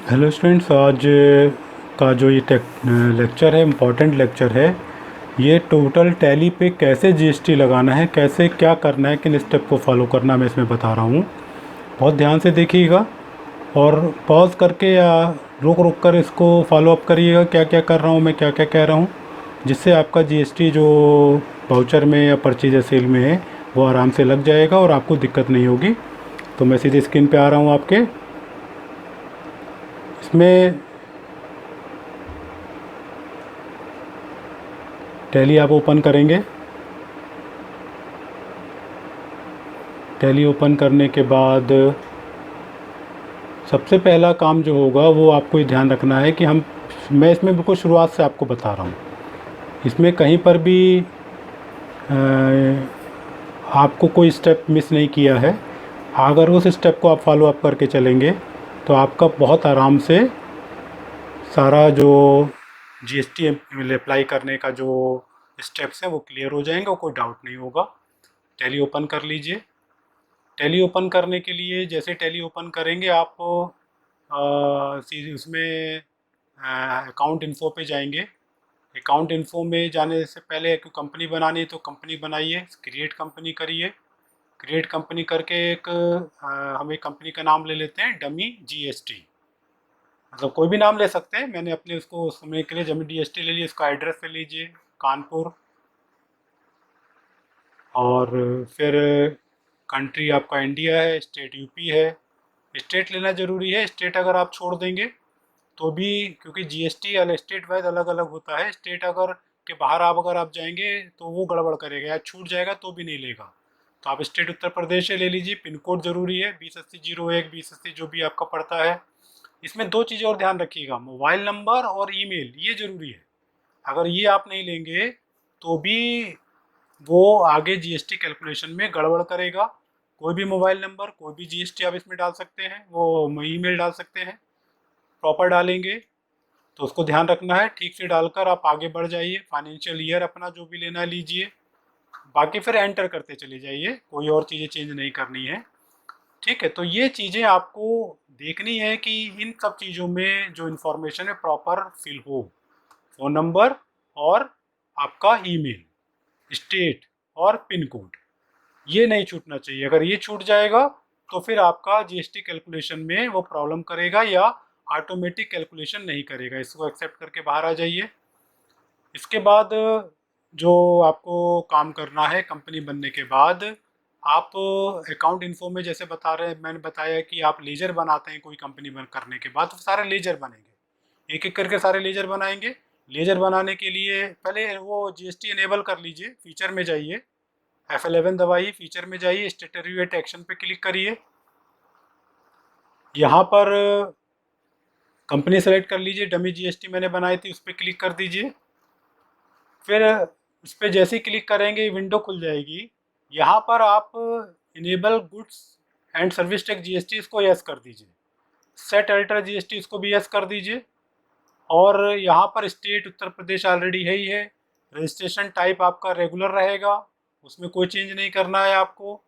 Hello students, आज का जो ये लेक्चर है, इम्पोर्टेंट लेक्चर है। ये टोटल टैली पे कैसे जीएसटी लगाना है, कैसे क्या करना है, किन स्टेप को फॉलो करना है, मैं इसमें बता रहा हूँ। बहुत ध्यान से देखिएगा और पॉज करके या रुक रुक कर इसको फॉलो अप करिएगा, क्या क्या कर रहा हूँ मैं, क्या क्या कह रहा हूँ, जिससे आपका जीएसटी जो वाउचर में या परचेज या सेल में है वो आराम से लग जाएगा और आपको दिक्कत नहीं होगी। तो मैं सीधे स्क्रीन पे आ रहा हूँ आपके। इसमें टैली आप ओपन करेंगे। टैली ओपन करने के बाद सबसे पहला काम जो होगा वो आपको ये ध्यान रखना है कि मैं इसमें बिल्कुल शुरुआत से आपको बता रहा हूँ। इसमें कहीं पर भी आपको कोई स्टेप मिस नहीं किया है। अगर उस स्टेप को आप फॉलो अप करके चलेंगे तो आपका बहुत आराम से सारा जो जीएसटी अप्लाई करने का जो स्टेप्स हैं वो क्लियर हो जाएंगे और कोई डाउट नहीं होगा। टैली ओपन कर लीजिए। टैली ओपन करने के लिए जैसे टैली ओपन करेंगे आप सीधे उसमें अकाउंट इन्फो पे जाएंगे। अकाउंट इन्फो में जाने से पहले एक कंपनी बनानी है तो कंपनी बनाइए, क्रिएट कंपनी करिए। क्रिएट कंपनी करके हम एक कंपनी का नाम ले लेते हैं डमी जीएसटी। मतलब कोई भी नाम ले सकते हैं, मैंने अपने उसको समझने के लिए डमी जीएसटी ले लिया। इसका एड्रेस ले लीजिए कानपुर, और फिर कंट्री आपका इंडिया है, स्टेट यूपी है। स्टेट लेना ज़रूरी है, स्टेट अगर आप छोड़ देंगे तो भी, क्योंकि जीएसटी अलग स्टेट वाइज अलग अलग होता है। स्टेट अगर के बाहर अगर आप जाएंगे तो वो गड़बड़ करेगा या छूट जाएगा तो भी नहीं लेगा। तो आप स्टेट उत्तर प्रदेश से ले लीजिए। पिन कोड ज़रूरी है 208001, 2080 जो भी आपका पड़ता है। इसमें दो चीज़ें और ध्यान रखिएगा, मोबाइल नंबर और ईमेल, ये ज़रूरी है। अगर ये आप नहीं लेंगे तो भी वो आगे जीएसटी कैलकुलेशन में गड़बड़ करेगा। कोई भी मोबाइल नंबर, कोई भी जीएसटी आप इसमें डाल सकते हैं, वो ईमेल डाल सकते हैं, प्रॉपर डालेंगे। तो उसको ध्यान रखना है, ठीक से डालकर आप आगे बढ़ जाइए। फाइनेंशियल ईयर अपना जो भी लेना लीजिए, बाकी फिर एंटर करते चले जाइए, कोई और चीज़ें चेंज नहीं करनी है। ठीक है, तो ये चीज़ें आपको देखनी है कि इन सब चीज़ों में जो इन्फॉर्मेशन है प्रॉपर फिल हो। फ़ोन नंबर और आपका ईमेल, स्टेट और पिन कोड, ये नहीं छूटना चाहिए। अगर ये छूट जाएगा तो फिर आपका जीएसटी कैलकुलेशन में वो प्रॉब्लम करेगा या ऑटोमेटिक कैलकुलेशन नहीं करेगा। इसको एक्सेप्ट करके बाहर आ जाइए। इसके बाद जो आपको काम करना है कंपनी बनने के बाद, आप अकाउंट इन्फो में जैसे बता रहे हैं, मैंने बताया कि आप लेजर बनाते हैं कोई कंपनी बन करने के बाद, तो सारे लेजर बनेंगे, एक एक करके सारे लेजर बनाएंगे। लेजर बनाने के लिए पहले वो जीएसटी इनेबल कर लीजिए, फीचर में जाइए, F11 दबाइए, फीचर में जाइए, स्टेटरी एक्शन पे क्लिक करिए। यहाँ पर कंपनी सेलेक्ट कर लीजिए, डमी जीएसटी मैंने बनाई थी, उस पर क्लिक कर दीजिए। फिर उस पर जैसे ही क्लिक करेंगे विंडो खुल जाएगी। यहाँ पर आप enable goods and service tax GST इसको यस कर दीजिए। सेट अल्टर जीएसटी इसको भी यस कर दीजिए। और यहाँ पर स्टेट उत्तर प्रदेश ऑलरेडी है ही है। रजिस्ट्रेशन टाइप आपका रेगुलर रहेगा, उसमें कोई चेंज नहीं करना है आपको।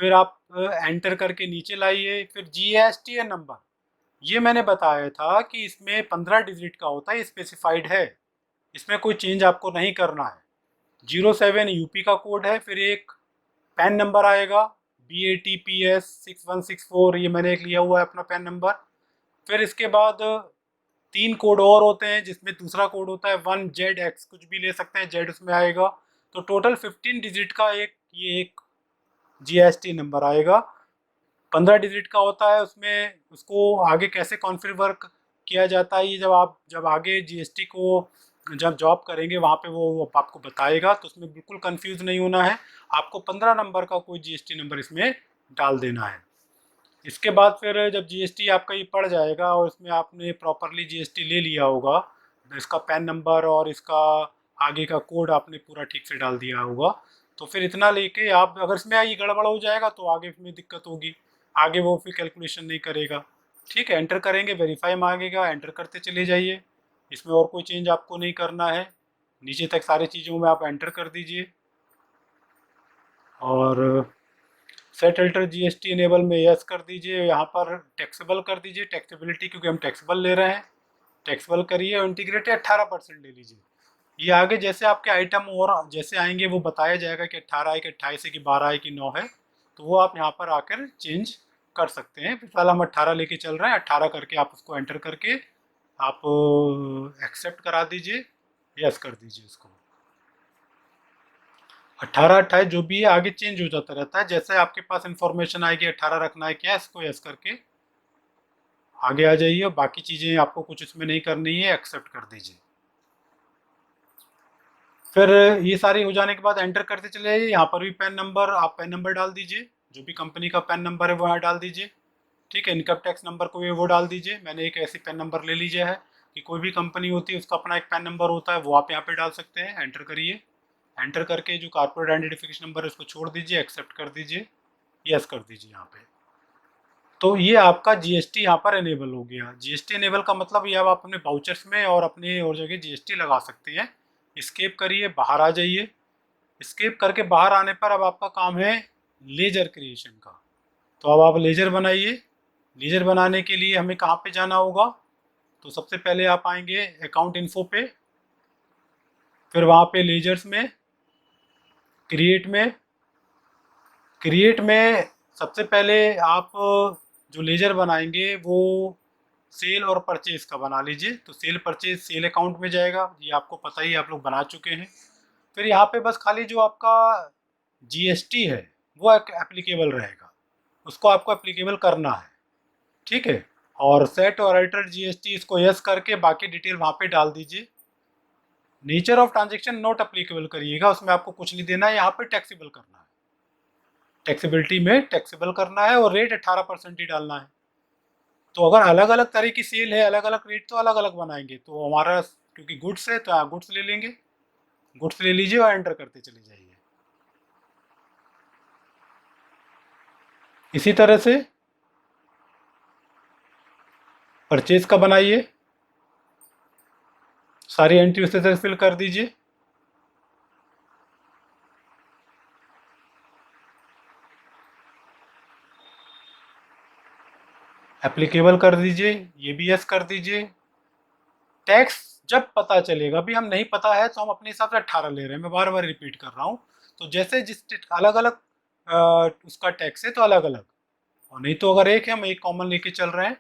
फिर आप एंटर करके नीचे लाइए। फिर जीएसटी नंबर, ये मैंने बताया था कि इसमें 15 डिजिट का होता है, स्पेसिफाइड है, इसमें कोई चेंज आपको नहीं करना है। 07 यूपी का कोड है। फिर एक पैन नंबर आएगा, BATPS6164, ये मैंने एक लिया हुआ है अपना पैन नंबर। फिर इसके बाद तीन कोड और होते हैं, जिसमें दूसरा कोड होता है 1ZX, कुछ भी ले सकते हैं, जेड उसमें आएगा। तो टोटल 15 डिजिट का एक जीएसटी नंबर आएगा। 15 डिजिट का होता है, उसमें उसको आगे कैसे कॉन्फ़िगर किया जाता है, ये जब आगे जीएसटी को जब जॉब करेंगे वहाँ पे वो आपको बताएगा। तो उसमें बिल्कुल कंफ्यूज नहीं होना है। आपको 15 नंबर का कोई जीएसटी नंबर इसमें डाल देना है। इसके बाद फिर जब जीएसटी आपका ये पड़ जाएगा और इसमें आपने प्रॉपरली जीएसटी ले लिया होगा, इसका पैन नंबर और इसका आगे का कोड आपने पूरा ठीक से डाल दिया होगा, तो फिर इतना लेके आप, अगर इसमें ये गड़बड़ हो जाएगा तो आगे में दिक्कत होगी, आगे वो फिर कैलकुलेशन नहीं करेगा। ठीक है, एंटर करेंगे, वेरीफाई मांगेगा, एंटर करते चले जाइए। इसमें और कोई चेंज आपको नहीं करना है। नीचे तक सारी चीज़ों में आप एंटर कर दीजिए। और सेट अल्टर जीएसटी इनेबल में यस कर दीजिए, यहाँ पर टैक्सेबल कर दीजिए, टैक्सेबिलिटी क्योंकि हम टैक्सेबल ले रहे हैं, टैक्सेबल करिए और इंटीग्रेटेड 18% ले लीजिए। ये आगे जैसे आपके आइटम और जैसे आएंगे वो बताया जाएगा कि 18 है कि 28 है कि 12 है कि 9 है, तो वो आप यहाँ पर आकर चेंज कर सकते हैं। फिलहाल हम 18 लेके चल रहे हैं, 18 करके आप उसको एंटर करके आप एक्सेप्ट करा दीजिए, यस कर दीजिए उसको। 18 28 जो भी है आगे चेंज हो जाता रहता है, जैसे आपके पास इंफॉर्मेशन आएगी 18 रखना है क्या, इसको यस करके आगे आ जाइए। बाकी चीज़ें आपको कुछ इसमें नहीं करनी है, एक्सेप्ट कर दीजिए। फिर ये सारी हो जाने के बाद एंटर करते चले जाइए। यहाँ पर भी पैन नंबर, आप पैन नंबर डाल दीजिए, जो भी कंपनी का पैन नंबर है वो यहाँ डाल दीजिए। ठीक है, इनकम टैक्स नंबर को भी वो डाल दीजिए। मैंने एक ऐसी पैन नंबर ले लीजिए है कि कोई भी कंपनी होती है उसका अपना एक पैन नंबर होता है, वो आप यहाँ पे डाल सकते हैं। एंटर करिए, एंटर करके जो कॉर्पोरेट आइडेंटिफिकेशन नंबर है उसको छोड़ दीजिए, एक्सेप्ट कर दीजिए, यस कर दीजिए यहाँ पे। तो ये आपका जीएसटी यहाँ पर इनेबल हो गया। जीएसटी इनेबल का मतलब ये अब आप अपने वाउचर्स में और अपने और जगह जीएसटी लगा सकते हैं। स्केप करिए, बाहर आ जाइए। स्केप करके बाहर आने पर अब आपका काम है लेजर क्रिएशन का। तो अब आप लेजर बनाइए। लेजर बनाने के लिए हमें कहाँ पे जाना होगा, तो सबसे पहले आप आएंगे अकाउंट इन्फो पे, फिर वहाँ पे लेजर्स में, क्रिएट में सबसे पहले आप जो लेजर बनाएंगे वो सेल और परचेज का बना लीजिए। तो सेल परचेज सेल अकाउंट में जाएगा, ये आपको पता ही, आप लोग बना चुके हैं। फिर यहाँ पे बस खाली जो आपका जीएसटी है वो एप्लीकेबल रहेगा, उसको आपको एप्लीकेबल करना है। ठीक है, और सेट और अल्टर जीएसटी इसको यस करके बाकी डिटेल वहाँ पे डाल दीजिए। Nature of transaction not applicable करिएगा, उसमें आपको कुछ नहीं देना है, यहाँ पे टैक्सेबल करना है। टैक्सेबिलिटी में टैक्सेबल करना है और रेट 18% ही डालना है। तो अगर अलग अलग तरह की सेल है, अलग अलग रेट, तो अलग अलग बनाएंगे। तो हमारा क्योंकि गुड्स है तो यहाँ गुड्स ले लेंगे, गुड्स ले लीजिए और एंटर करते चले जाइए। इसी तरह से परचेज का बनाइए, सारी एंट्री उसी तरह फिल कर दीजिए। एप्लीकेबल कर दीजिए, ये भी यस कर दीजिए। टैक्स जब पता चलेगा, अभी हम नहीं पता है तो हम अपने हिसाब से 18 ले रहे हैं, मैं बार बार रिपीट कर रहा हूँ। तो जैसे जिस अलग अलग उसका टैक्स है तो अलग अलग, और नहीं तो अगर एक है हम एक कॉमन लेके चल रहे हैं।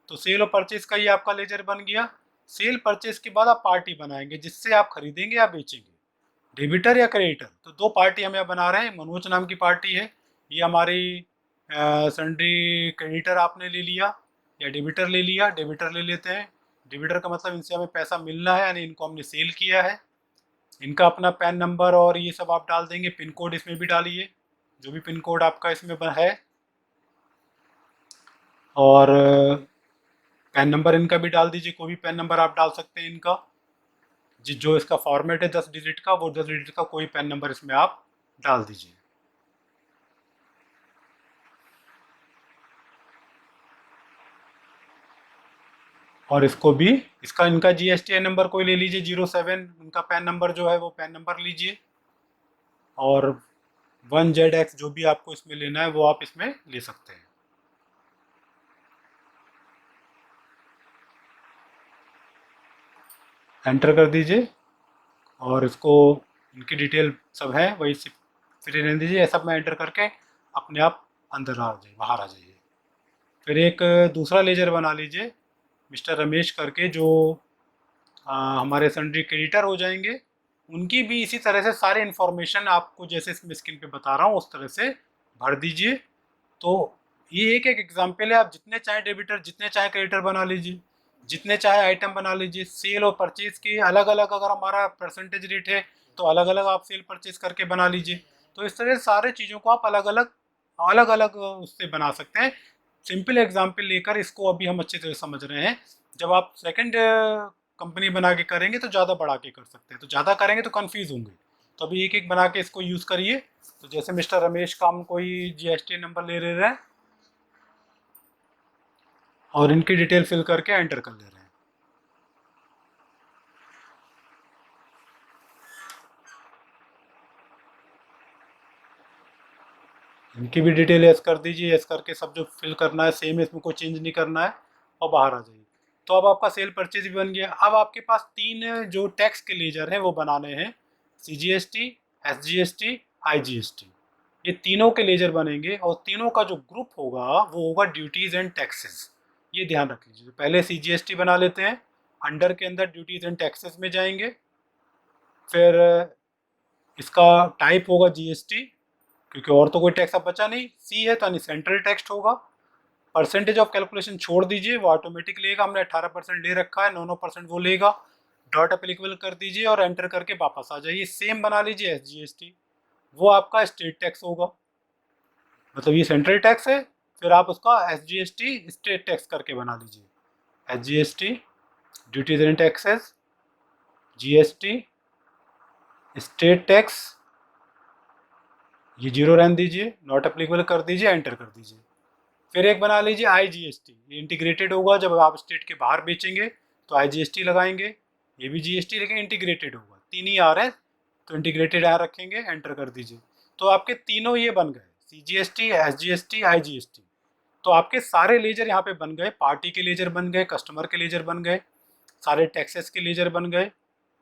तो सेल और परचेज का ये आपका लेजर बन गया। सेल परचेज के बाद आप पार्टी बनाएंगे जिससे आप खरीदेंगे या बेचेंगे, डेबिटर या क्रेडिटर। तो दो पार्टी हम यहाँ बना रहे हैं। मनोज नाम की पार्टी है, ये हमारी सन्ड्री क्रेडिटर आपने ले लिया या डेबिटर ले लिया। डेबिटर ले लेते हैं, डेबिटर का मतलब इनसे हमें पैसा मिलना है, यानी इनको हमने सेल किया है। इनका अपना पैन नंबर और ये सब आप डाल देंगे, पिन कोड इसमें भी डालिए, जो भी पिन कोड आपका इसमें है, और पैन नंबर इनका भी डाल दीजिए, कोई भी पैन नंबर आप डाल सकते हैं इनका। जो इसका फॉर्मेट है 10 डिजिट का, वो 10 डिजिट का कोई पैन नंबर इसमें आप डाल दीजिए। और इसको भी, इसका इनका जीएसटी नंबर कोई ले लीजिए, 07 इनका पैन नंबर जो है वो पैन नंबर लीजिए, और 1ZX जो भी आपको इसमें लेना है वो आप इसमें ले सकते हैं। एंटर कर दीजिए, और इसको इनकी डिटेल सब है वही फ्री रहने दीजिए। ऐसा मैं एंटर करके अपने आप अंदर आ जाइए, बाहर आ जाइए। फिर एक दूसरा लेजर बना लीजिए मिस्टर रमेश करके, जो हमारे सन्ड्री क्रेडिटर हो जाएंगे। उनकी भी इसी तरह से सारी इन्फॉर्मेशन आपको जैसे इसमें स्क्रीन पे बता रहा हूँ उस तरह से भर दीजिए। तो ये एक एक एग्जाम्पल है, आप जितने चाहे डेबिटर, जितने चाहे क्रेडिटर बना लीजिए, जितने चाहे आइटम बना लीजिए। सेल और परचेज के अलग अलग अगर हमारा परसेंटेज रेट है तो अलग अलग आप सेल परचेज करके बना लीजिए। तो इस तरह से सारे चीज़ों को आप अलग अलग उससे बना सकते हैं। सिंपल एग्जाम्पल लेकर इसको अभी हम अच्छी तरह समझ रहे हैं। जब आप सेकंड कंपनी बना के करेंगे तो ज़्यादा बढ़ा के कर सकते हैं, तो ज़्यादा करेंगे तो कन्फ्यूज़ होंगे। तो अभी एक एक बना के इसको यूज़ करिए। तो जैसे मिस्टर रमेश का हम कोई जीएसटी नंबर ले रहे हैं और इनकी डिटेल फिल करके एंटर कर ले रहे हैं। इनकी भी डिटेल यस कर दीजिए, यस करके सब जो फिल करना है सेम है, इसमें कोई चेंज नहीं करना है और बाहर आ जाइए। तो अब आपका सेल परचेज भी बन गया। अब आपके पास तीन जो टैक्स के लेजर हैं वो बनाने हैं, CGST, SGST, IGST। ये तीनों के लेजर बनेंगे और तीनों का जो ग्रुप होगा वो होगा ड्यूटीज़ एंड टैक्सेस। ये ध्यान रख लीजिए। तो पहले CGST बना लेते हैं, अंडर के अंदर ड्यूटीज़ एंड टैक्सेस में जाएंगे। फिर इसका टाइप होगा GST, क्योंकि और तो कोई टैक्स अब बचा नहीं, सी है तो यानी सेंट्रल टैक्स होगा। परसेंटेज ऑफ कैलकुलेशन छोड़ दीजिए, वो ऑटोमेटिक लेगा, हमने 18% ले रखा है, 9% वो लेगा। डॉट एप्लीकेबल कर दीजिए और एंटर करके वापस आ जाइए। सेम बना लीजिए SGST, वो आपका स्टेट टैक्स होगा, मतलब ये सेंट्रल टैक्स है, फिर आप उसका SGST स्टेट टैक्स करके बना लीजिए। SGST duties and taxes, GST state tax, ये जीरो रहने दीजिए, नॉट एप्लीकेबल कर दीजिए, एंटर कर दीजिए। फिर एक बना लीजिए IGST, ये इंटीग्रेटेड होगा, जब आप स्टेट के बाहर बेचेंगे तो IGST लगाएंगे। ये भी GST लेकिन इंटीग्रेटेड होगा, तीन ही आ रहे हैं तो इंटीग्रेटेड यहाँ रखेंगे, एंटर कर दीजिए। तो आपके तीनों ये बन गए, CGST, SGST, IGST। तो आपके सारे लेजर यहाँ पे बन गए, पार्टी के लेजर बन गए, कस्टमर के लेजर बन गए, सारे टैक्सेस के लेजर बन गए,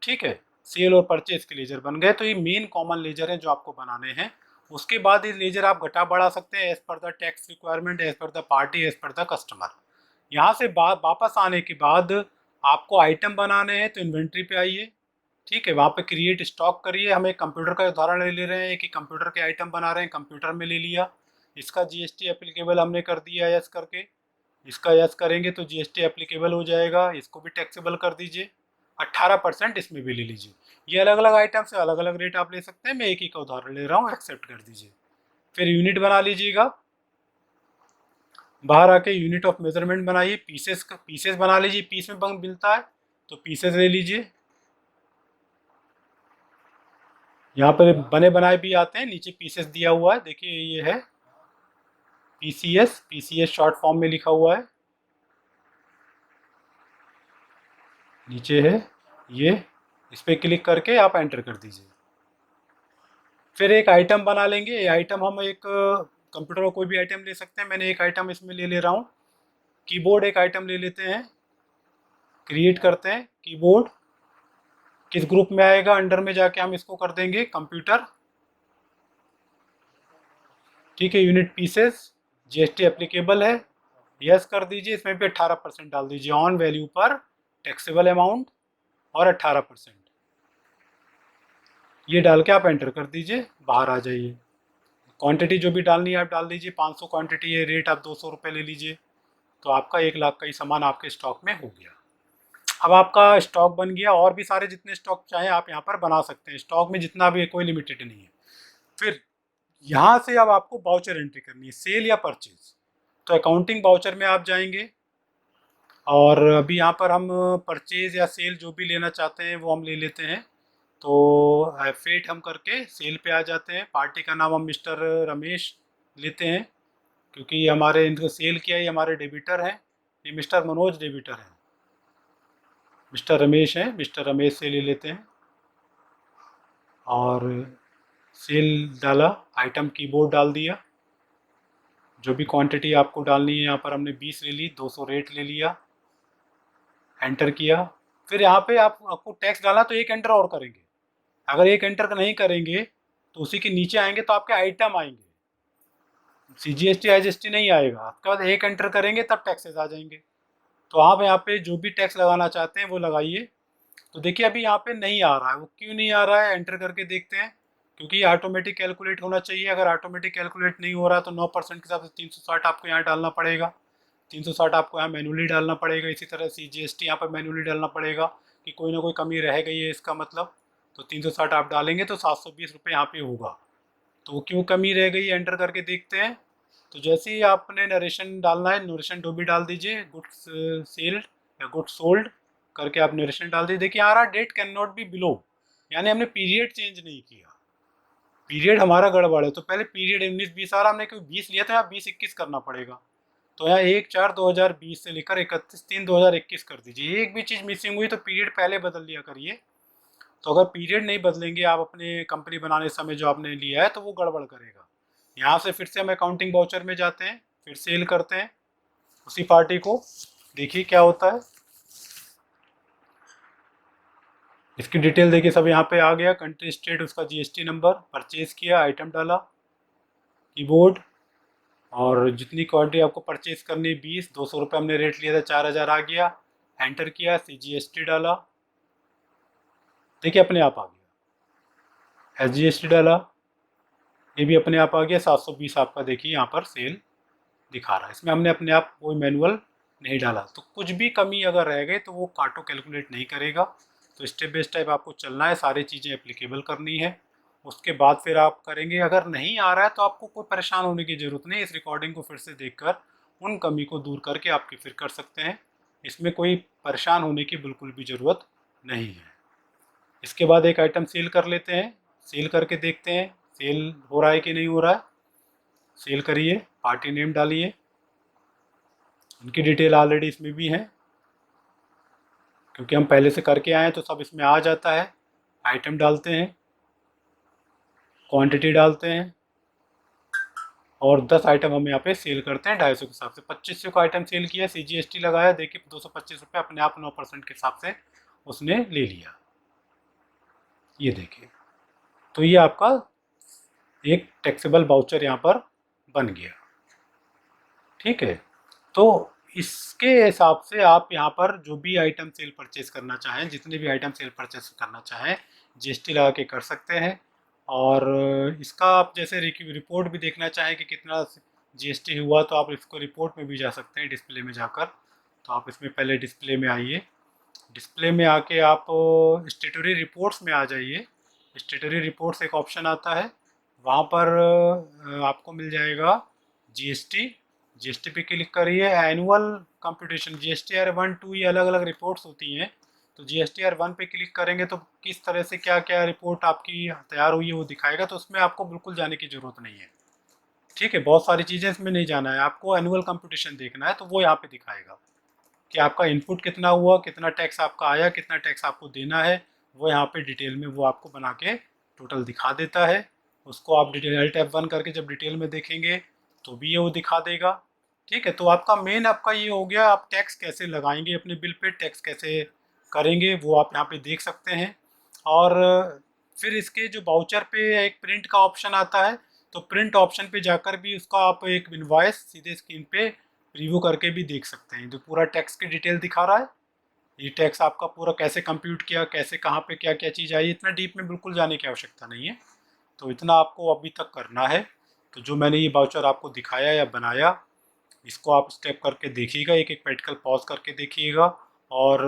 ठीक है, सेल और परचेज के लेजर बन गए। तो ये मेन कॉमन लेजर हैं जो आपको बनाने हैं। उसके बाद ये लेजर आप घटा बढ़ा सकते हैं as per the tax requirement, as per the party, as per the customer. यहाँ से वापस आने के बाद आपको आइटम बनाने हैं तो इन्वेंट्री पे आइए, ठीक है, वहाँ पे क्रिएट स्टॉक करिए। हम एक कंप्यूटर का उदाहरण ले रहे हैं कि कंप्यूटर के आइटम बना रहे हैं, कंप्यूटर में ले लिया, इसका GST एप्लीकेबल हमने कर दिया यस करके, इसका यस करेंगे तो GST एप्लीकेबल हो जाएगा, इसको भी टैक्सेबल कर दीजिए, 18% इसमें भी ले लीजिए। ये अलग अलग आइटम से अलग अलग रेट आप ले सकते हैं, मैं एक ही का उदाहरण ले रहा हूँ, एक्सेप्ट कर दीजिए। फिर यूनिट बना लीजिएगा, बाहर आके यूनिट ऑफ मेजरमेंट बनाइए, पीसेस का पीसेस बना लीजिए, पीस में बंग मिलता है तो पीसेस ले लीजिए। यहाँ पर बने बनाए भी आते हैं, नीचे पीसेस दिया हुआ है, देखिए ये है PCS शॉर्ट फॉर्म में लिखा हुआ है, नीचे है ये, इस पर क्लिक करके आप एंटर कर दीजिए। फिर एक आइटम बना लेंगे। ये आइटम हम एक कंप्यूटर का कोई भी आइटम ले सकते हैं, मैंने एक आइटम इसमें ले रहा हूँ। कीबोर्ड एक आइटम ले लेते हैं, क्रिएट करते हैं कीबोर्ड, किस ग्रुप में आएगा, अंडर में जाके हम इसको कर देंगे कंप्यूटर, ठीक है। यूनिट पीसेस, GST एप्लीकेबल है, यस कर दीजिए। इसमें भी 18% डाल दीजिए ऑन वैल्यू पर टैक्सेबल अमाउंट और 18%, ये डाल के आप एंटर कर दीजिए, बाहर आ जाइए। क्वांटिटी जो भी डालनी है आप डाल दीजिए, 500 क्वांटिटी है, रेट आप 200 रुपये ले लीजिए। तो आपका 1 लाख का ही सामान आपके स्टॉक में हो गया। अब आपका स्टॉक बन गया, और भी सारे जितने स्टॉक चाहें आप यहाँ पर बना सकते हैं, स्टॉक में जितना भी है, कोई लिमिटेड नहीं है। फिर यहाँ से अब आपको बाउचर एंट्री करनी है, सेल या परचेज। तो अकाउंटिंग बाउचर में आप जाएंगे और अभी यहाँ पर हम परचेज या सेल जो भी लेना चाहते हैं वो हम ले लेते हैं। तो फेट हम करके सेल पे आ जाते हैं, पार्टी का नाम हम मिस्टर रमेश लेते हैं, क्योंकि ये हमारे इनको सेल किया, ये हमारे डेबिटर हैं, ये मिस्टर मनोज डेबिटर हैं, मिस्टर रमेश हैं, मिस्टर रमेश से ले लेते हैं। और सेल डाला, आइटम कीबोर्ड डाल दिया, जो भी क्वांटिटी आपको डालनी है, यहाँ पर हमने 20 ले ली, 200 रेट ले लिया, एंटर किया। फिर यहाँ पे आपको टैक्स डाला तो एक एंटर और करेंगे, अगर एक एंटर नहीं करेंगे तो उसी के नीचे आएंगे तो आपके आइटम आएंगे, CGST IGST नहीं आएगा। उसके बाद एक एंटर करेंगे तब टैक्सेस आ जाएंगे। तो आप यहाँ पे जो भी टैक्स लगाना चाहते हैं वो लगाइए। तो देखिए अभी यहाँ पे नहीं आ रहा है, वो क्यों नहीं आ रहा है, एंटर करके देखते हैं। क्योंकि ये ऑटोमेटिक कैलकुलेट होना चाहिए, अगर ऑटोमेटिक कैलकुलेट नहीं हो रहा तो 9% के हिसाब से 360 आपको यहाँ डालना पड़ेगा, 360 आपको यहाँ मैनुअली डालना पड़ेगा। इसी तरह CGST यहाँ पर मैनुअली डालना पड़ेगा कि कोई ना कोई कमी रह गई है इसका मतलब। तो 360 आप डालेंगे तो 720 रुपये यहाँ पे होगा। तो वो क्यों कमी रह गई, एंटर करके देखते हैं। तो जैसे ही आपने नरेशन डालना है, नरेशन टू भी डाल दीजिए, गुड्स सेल्ड या गुड्स सोल्ड करके आप नरेशन डाल दीजिए। देखिए आ रहा date can not be below, यानी हमने पीरियड चेंज नहीं किया, पीरियड हमारा गड़बड़ है। तो पहले पीरियड 19-20 आ रहा, हमने क्योंकि 20 लिया था, यहाँ 20-21 करना पड़ेगा। तो यहाँ 1/4/2020 से लेकर 31/3/2021 कर दीजिए। एक भी चीज़ मिसिंग हुई तो पीरियड पहले बदल लिया करिए। तो अगर पीरियड नहीं बदलेंगे आप अपने कंपनी बनाने समय जो आपने लिया है तो वो गड़बड़ करेगा। यहाँ से फिर से हम अकाउंटिंग वाउचर में जाते हैं, फिर सेल करते हैं उसी पार्टी को। देखिए क्या होता है, इसकी डिटेल देखिए सब यहाँ पे आ गया, कंट्री स्टेट, उसका जीएसटी नंबर, परचेज किया, आइटम डाला, कीबोर्ड, और जितनी क्वांटिटी आपको परचेज करनी 20, 200 रुपये हमने रेट लिया था, 4000 आ गया, एंटर किया, CGST डाला, देखिए अपने आप आ गया, SGST डाला, ये भी अपने आप आ गया, 720 आपका देखिए यहाँ पर सेल दिखा रहा है। इसमें हमने अपने आप कोई मैनुअल नहीं डाला, तो कुछ भी कमी अगर रह गई तो वो काटो कैलकुलेट नहीं करेगा। तो स्टेप बाय स्टेप आपको चलना है, सारी चीज़ें एप्लीकेबल करनी है, उसके बाद फिर आप करेंगे। अगर नहीं आ रहा है तो आपको कोई परेशान होने की ज़रूरत नहीं, इस रिकॉर्डिंग को फिर से देखकर उन कमी को दूर करके आपकी फिर कर सकते हैं, इसमें कोई परेशान होने की बिल्कुल भी ज़रूरत नहीं है। इसके बाद एक आइटम सेल कर लेते हैं, सेल करके देखते हैं सेल हो रहा है कि नहीं हो रहा है। सेल करिए, पार्टी नेम डालिए, उनकी डिटेल ऑलरेडी इसमें भी है क्योंकि हम पहले से करके आए हैं तो सब इसमें आ जाता है। आइटम डालते हैं, क्वांटिटी डालते हैं, और 10 आइटम हम यहाँ पे सेल करते हैं 250 के हिसाब से। 2500 का आइटम सेल किया, CGST लगाया, देखिए 225 रुपये अपने आप 9% के हिसाब से उसने ले लिया, ये देखिए। तो ये आपका एक टैक्सेबल वाउचर यहाँ पर बन गया, ठीक है। तो इसके हिसाब से आप यहाँ पर जो भी आइटम सेल परचेज करना चाहें, जितने भी आइटम सेल परचेज करना चाहें, GST लगा के कर सकते हैं। और इसका आप जैसे रिपोर्ट भी देखना चाहें कि कितना GST हुआ, तो आप इसको रिपोर्ट में भी जा सकते हैं, डिस्प्ले में जाकर। तो आप इसमें पहले डिस्प्ले में आइए, डिस्प्ले में आके आप स्टेटरी रिपोर्ट्स में आ जाइए। स्टेटरी रिपोर्ट्स एक ऑप्शन आता है, वहाँ पर आपको मिल जाएगा GST। GST पे क्लिक करिए, एनुअल कंप्यूटेशन GSTR 1, 2 ये अलग अलग रिपोर्ट्स होती हैं। तो GSTR 1 पे क्लिक करेंगे तो किस तरह से क्या क्या रिपोर्ट आपकी तैयार हुई है वो दिखाएगा, तो उसमें आपको बिल्कुल जाने की ज़रूरत नहीं है, ठीक है। बहुत सारी चीज़ें इसमें नहीं जाना है, आपको एनुअल कंप्यूटेशन देखना है, तो वो यहाँ पे दिखाएगा कि आपका इनपुट कितना हुआ, कितना टैक्स आपका आया, कितना टैक्स आपको देना है, वो यहाँ पे डिटेल में वो आपको बना के टोटल दिखा देता है। उसको आप डिटेल Alt F1 करके जब डिटेल में देखेंगे तो भी ये वो दिखा देगा, ठीक है। तो आपका मेन आपका ये हो गया, आप टैक्स कैसे लगाएंगे अपने बिल पे, टैक्स कैसे करेंगे वो आप यहाँ पे देख सकते हैं। और फिर इसके जो वाउचर पे एक प्रिंट का ऑप्शन आता है, तो प्रिंट ऑप्शन पे जाकर भी उसका आप एक इनवॉइस सीधे स्क्रीन पे प्रीव्यू करके भी देख सकते हैं, जो पूरा टैक्स की डिटेल दिखा रहा है। ये टैक्स आपका पूरा कैसे कंप्यूट किया, कैसे कहाँ पे क्या क्या चीज़ आई, इतना डीप में बिल्कुल जाने की आवश्यकता नहीं है। तो इतना आपको अभी तक करना है। तो जो मैंने ये वाउचर आपको दिखाया या बनाया, इसको आप स्टेप करके देखिएगा, एक एक प्रैक्टिकल पॉज करके देखिएगा, और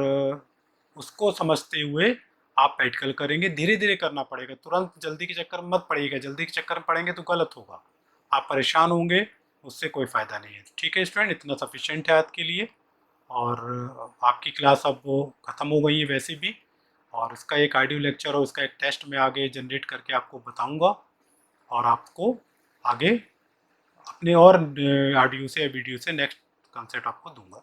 उसको समझते हुए आप प्रैक्टिकल करेंगे। धीरे धीरे करना पड़ेगा, तुरंत जल्दी के चक्कर में मत पड़िएगा, जल्दी के चक्कर में पड़ेंगे तो गलत होगा, आप परेशान होंगे, उससे कोई फ़ायदा नहीं है, ठीक है स्टूडेंट। इतना सफिशेंट है आज के लिए। और आपकी क्लास अब वो ख़त्म हो गई है वैसे भी, और इसका एक ऑडियो लेक्चर और इसका एक टेस्ट मैं आगे जनरेट करके आपको बताऊंगा, और आपको आगे अपने और ऑडियो से या वीडियो से नेक्स्ट कंसेप्ट आपको दूंगा।